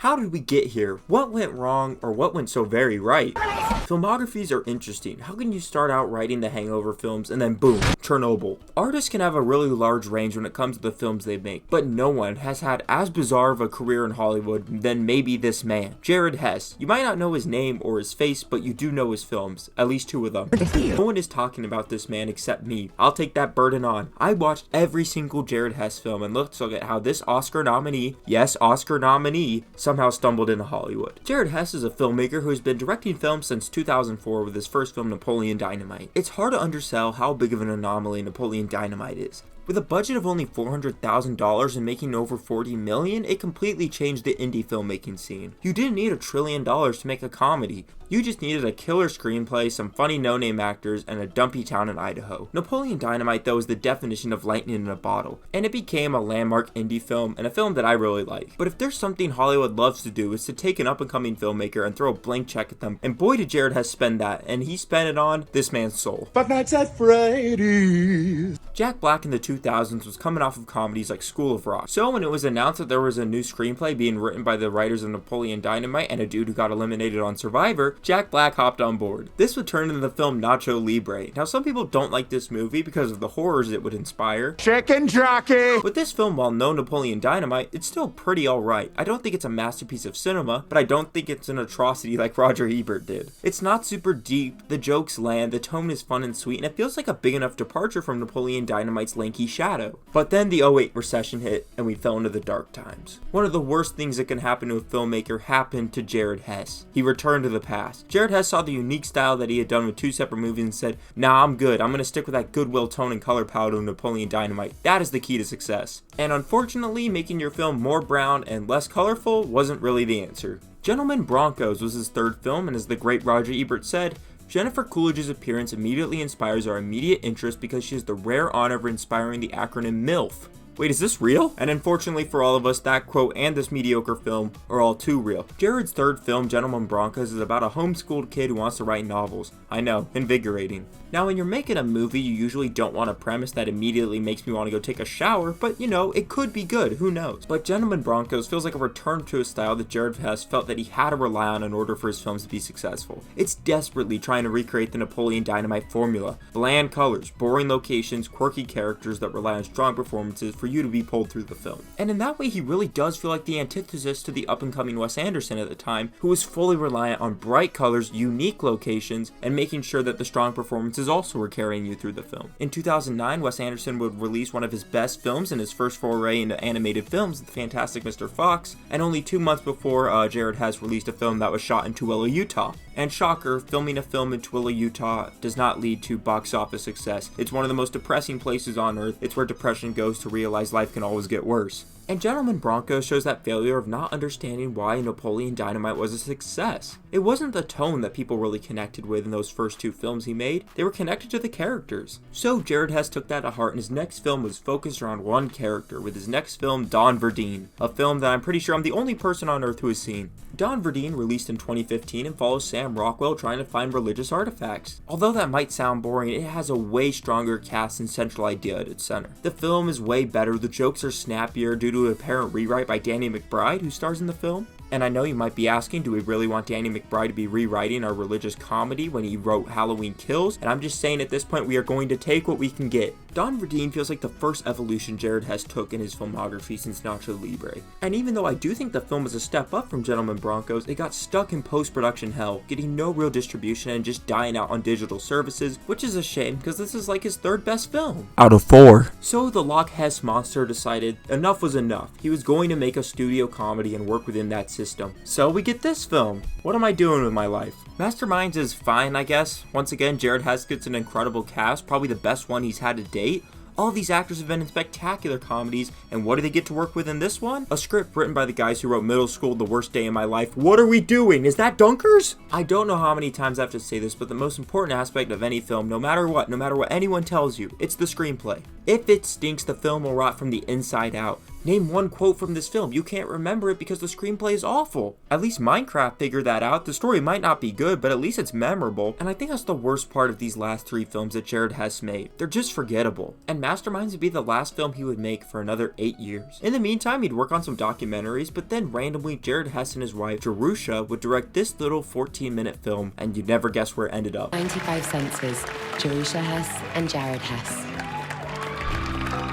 How did we get here? What went wrong, or what went so very right? Filmographies are interesting. How can you start out writing the Hangover films and then boom, Chernobyl? Artists can have a really large range when it comes to the films they make, but no one has had as bizarre of a career in Hollywood than maybe this man, Jared Hess. You might not know his name or his face, but you do know his films, at least 2 of them. No one is talking about this man except me. I'll take that burden on. I watched every single Jared Hess film, and let's look at how this Oscar nominee, yes, Oscar nominee, somehow stumbled into Hollywood. Jared Hess is a filmmaker who has been directing films since 2004 with his first film, Napoleon Dynamite. It's hard to undersell how big of an anomaly Napoleon Dynamite is. With a budget of only $400,000 and making over $40 million, it completely changed the indie filmmaking scene. You didn't need $1 trillion to make a comedy. You just needed a killer screenplay, some funny no-name actors, and a dumpy town in Idaho. Napoleon Dynamite, though, is the definition of lightning in a bottle, and it became a landmark indie film, and a film that I really like. But if there's something Hollywood loves to do, is to take an up-and-coming filmmaker and throw a blank check at them, and boy did Jared Hess spend that, and he spent it on this man's soul. Five Nights at Freddy's. Jack Black in the 2000s was coming off of comedies like School of Rock. So when it was announced that there was a new screenplay being written by the writers of Napoleon Dynamite and a dude who got eliminated on Survivor, Jack Black hopped on board. This would turn into the film Nacho Libre. Now some people don't like this movie because of the horrors it would inspire. Chicken jockey. But this film, while no Napoleon Dynamite, it's still pretty alright. I don't think it's a masterpiece of cinema, but I don't think it's an atrocity like Roger Ebert did. It's not super deep, the jokes land, the tone is fun and sweet, and it feels like a big enough departure from Napoleon Dynamite's lanky shadow. But then the 2008 recession hit and we fell into the dark times. One of the worst things that can happen to a filmmaker happened to Jared Hess. He returned to the past. Jared Hess saw the unique style that he had done with 2 separate movies and said, nah, I'm good. I'm gonna stick with that goodwill tone and color palette of Napoleon Dynamite. That is the key to success. And unfortunately, making your film more brown and less colorful wasn't really the answer. Gentlemen Broncos was his 3rd film, and as the great Roger Ebert said, Jennifer Coolidge's appearance immediately inspires our immediate interest because she has the rare honor of inspiring the acronym MILF. Wait, is this real? And unfortunately for all of us, that quote and this mediocre film are all too real. Jared's 3rd film, Gentlemen Broncos, is about a homeschooled kid who wants to write novels. I know, invigorating. Now, when you're making a movie, you usually don't want a premise that immediately makes me want to go take a shower, but you know, it could be good, who knows? But Gentlemen Broncos feels like a return to a style that Jared Hess felt that he had to rely on in order for his films to be successful. It's desperately trying to recreate the Napoleon Dynamite formula. Bland colors, boring locations, quirky characters that rely on strong performances for you to be pulled through the film. And in that way, he really does feel like the antithesis to the up-and-coming Wes Anderson at the time, who was fully reliant on bright colors, unique locations, and making sure that the strong performances also were carrying you through the film. In 2009, Wes Anderson would release one of his best films in his first foray into animated films, The Fantastic Mr. Fox, and only 2 months before Jared Hess released a film that was shot in Tooele, Utah. And shocker, filming a film in Tooele, Utah does not lead to box office success. It's one of the most depressing places on earth. It's where depression goes to realize life can always get worse. And Gentlemen Broncos shows that failure of not understanding why Napoleon Dynamite was a success. It wasn't the tone that people really connected with in those first 2 films he made, they were connected to the characters. So Jared Hess took that to heart, and his next film was focused around one character, with his next film, Don Verdine, a film that I'm pretty sure I'm the only person on earth who has seen. Don Verdine released in 2015 and follows Sam Rockwell trying to find religious artifacts. Although that might sound boring, it has a way stronger cast and central idea at its center. The film is way better, the jokes are snappier due to an apparent rewrite by Danny McBride, who stars in the film. And I know you might be asking, do we really want Danny McBride to be rewriting our religious comedy when he wrote Halloween Kills? And I'm just saying at this point, we are going to take what we can get. Don Verdine feels like the first evolution Jared Hess took in his filmography since Nacho Libre. And even though I do think the film was a step up from Gentlemen Broncos, it got stuck in post-production hell, getting no real distribution and just dying out on digital services, which is a shame because this is like his 3rd best film out of 4. So the Loch Hess monster decided enough was enough. He was going to make a studio comedy and work within that system. So we get this film. What am I doing with my life? Masterminds is fine, I guess. Once again, Jared Hess gets an incredible cast, probably the best one he's had to date. All these actors have been in spectacular comedies, and what do they get to work with in this one? A script written by the guys who wrote Middle School, The Worst Day in My Life. What are we doing? Is that Dunkers? I don't know how many times I have to say this, but the most important aspect of any film, no matter what anyone tells you, it's the screenplay. If it stinks, the film will rot from the inside out. Name one quote from this film. You can't remember it because the screenplay is awful. At least Minecraft figured that out. The story might not be good, but at least it's memorable. And I think that's the worst part of these last 3 films that Jared Hess made. They're just forgettable. And Masterminds would be the last film he would make for another 8 years. In the meantime, he'd work on some documentaries, but then randomly Jared Hess and his wife, Jerusha, would direct this little 14-minute film, and you'd never guess where it ended up. 95 Senses, Jerusha Hess and Jared Hess.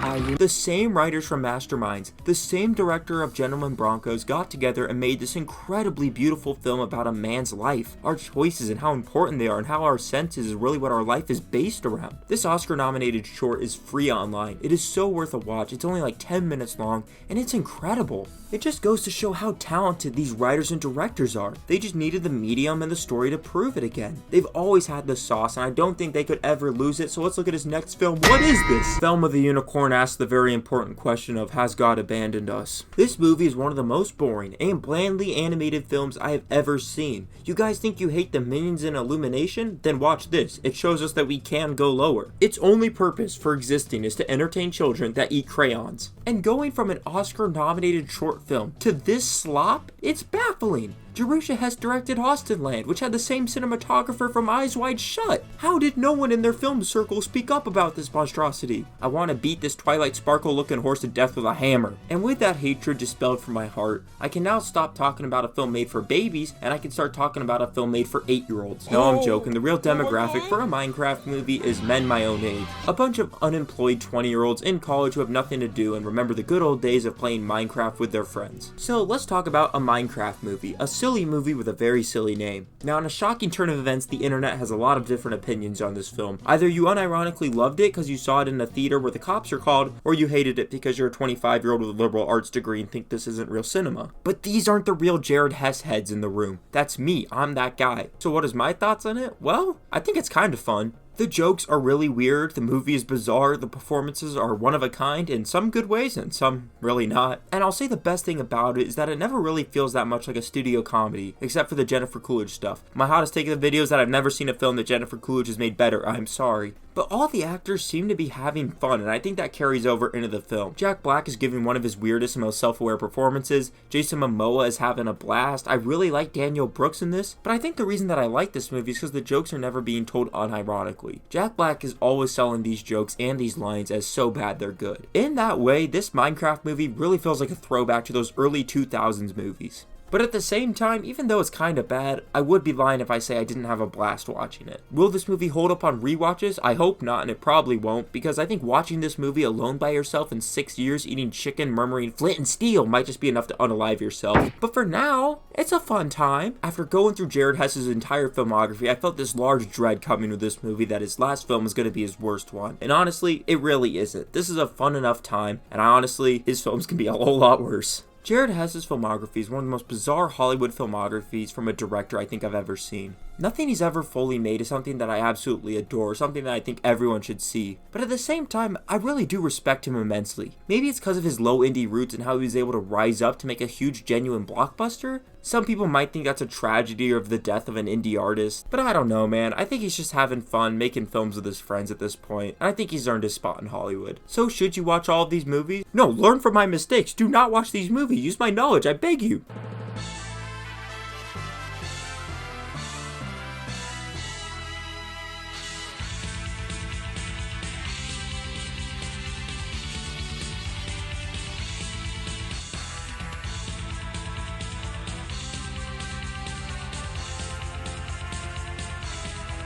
Are you? The same writers from Masterminds, the same director of Gentlemen Broncos got together and made this incredibly beautiful film about a man's life, our choices and how important they are, and how our senses is really what our life is based around. This Oscar-nominated short is free online. It is so worth a watch. It's only like 10 minutes long, and it's incredible. It just goes to show how talented these writers and directors are. They just needed the medium and the story to prove it again. They've always had the sauce, and I don't think they could ever lose it, so let's look at his next film. What is this? Film of the Unicorn asks the very important question of, has God abandoned us? This movie is one of the most boring and blandly animated films I have ever seen. You guys think you hate the minions in Illumination? Then watch this. It shows us that we can go lower. Its only purpose for existing is to entertain children that eat crayons. And going from an Oscar-nominated short film to this slop, it's baffling. Jerusha Hess directed Austenland, which had the same cinematographer from Eyes Wide Shut. How did no one in their film circle speak up about this monstrosity? I want to beat this Twilight Sparkle looking horse to death with a hammer. And with that hatred dispelled from my heart, I can now stop talking about a film made for babies, and I can start talking about a film made for 8-year-olds. No, I'm joking. The real demographic for a Minecraft movie is men my own age. A bunch of unemployed 20-year-olds in college who have nothing to do and remember the good old days of playing Minecraft with their friends. So let's talk about a Minecraft movie, a silly movie with a very silly name. Now, in a shocking turn of events, the internet has a lot of different opinions on this film. Either you unironically loved it because you saw it in a theater where the cops are called, or you hated it because you're a 25-year-old with a liberal arts degree and think this isn't real cinema. But these aren't the real Jared Hess heads in the room. That's me. I'm that guy. So what is my thoughts on it? Well, I think it's kind of fun. The jokes are really weird, the movie is bizarre, the performances are one of a kind in some good ways and some really not. And I'll say the best thing about it is that it never really feels that much like a studio comedy, except for the Jennifer Coolidge stuff. My hottest take of the video is that I've never seen a film that Jennifer Coolidge has made better, I'm sorry. But all the actors seem to be having fun, and I think that carries over into the film. Jack Black is giving one of his weirdest and most self-aware performances. Jason Momoa is having a blast. I really like Daniel Brooks in this, but I think the reason that I like this movie is because the jokes are never being told unironically. Jack Black is always selling these jokes and these lines as so bad they're good. In that way, this Minecraft movie really feels like a throwback to those early 2000s movies. But at the same time, even though it's kinda bad, I would be lying if I say I didn't have a blast watching it. Will this movie hold up on rewatches? I hope not, and it probably won't, because I think watching this movie alone by yourself in 6 years eating chicken murmuring flint and steel might just be enough to unalive yourself. But for now, it's a fun time. After going through Jared Hess's entire filmography, I felt this large dread coming with this movie that his last film was going to be his worst one. And honestly, it really isn't. This is a fun enough time, and honestly, his films can be a whole lot worse. Jared Hess's filmography is one of the most bizarre Hollywood filmographies from a director I think I've ever seen. Nothing he's ever fully made is something that I absolutely adore, something that I think everyone should see. But at the same time, I really do respect him immensely. Maybe it's because of his low indie roots and how he was able to rise up to make a huge genuine blockbuster? Some people might think that's a tragedy of the death of an indie artist, but I don't know, man. I think he's just having fun making films with his friends at this point, and I think he's earned his spot in Hollywood. So should you watch all of these movies? No, learn from my mistakes. Do not watch these movies. Use my knowledge, I beg you.